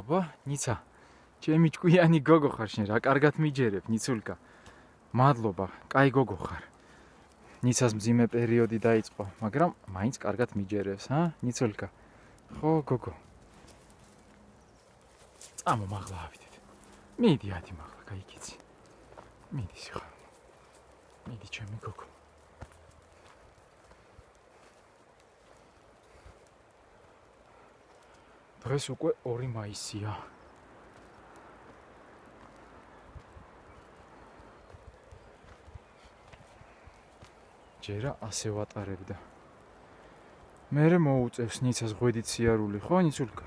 აბა, ნიცა. ჩემი ჭკვიანი გოგო ხარ შენ, რა კარგად მიჯერებ, ნიცულკა. მადლობა, კაი გოგო ხარ. ნიცას მძიმე პერიოდი დაიწყო, მაგრამ მაინც კარგად მიჯერებს, ნიცულკა. ხო, გოგო. წამო მაღლა ავიდეთ. მიდი ადი მაღლა, გაიქიცი. მიდი სიხარ. მიდი ჩემი გოგო. დღეს უკვე 2 მაისია. ჯერა ასე ვატარებდა. მერე მოუწევს ნიცას ღვედით სიარული, ხო ნიცულკა?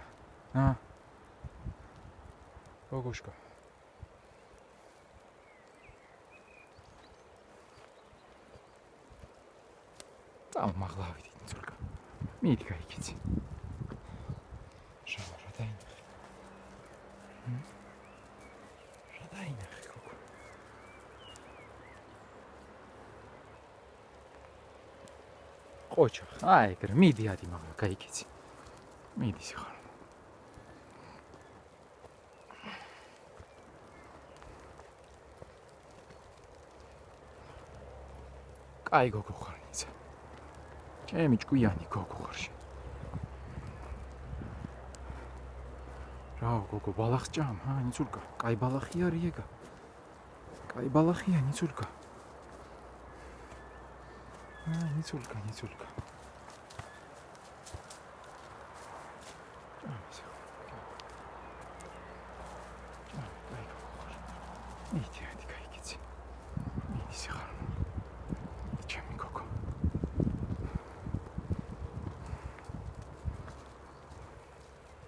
გოგოშკა. წამო მაღლა ავიდეთ ნიცულკა. მიდი გაიქიცი. რა დაინახე? რა დაინახე გოგო? ყოჩა, ეგრე, მიდი ადი მაღლა, გაიქიცი. მიდი სიხარ. კაი გოგო ხარ ნიცა. ჩემი ჭკვიანი გოგო ხარ შენ. რა გოგო ბალახს ჭამ, ნიცულკა? კაი ბალახია რიეგა. კაი ბალახია ნიცულკა. ნიცულკა.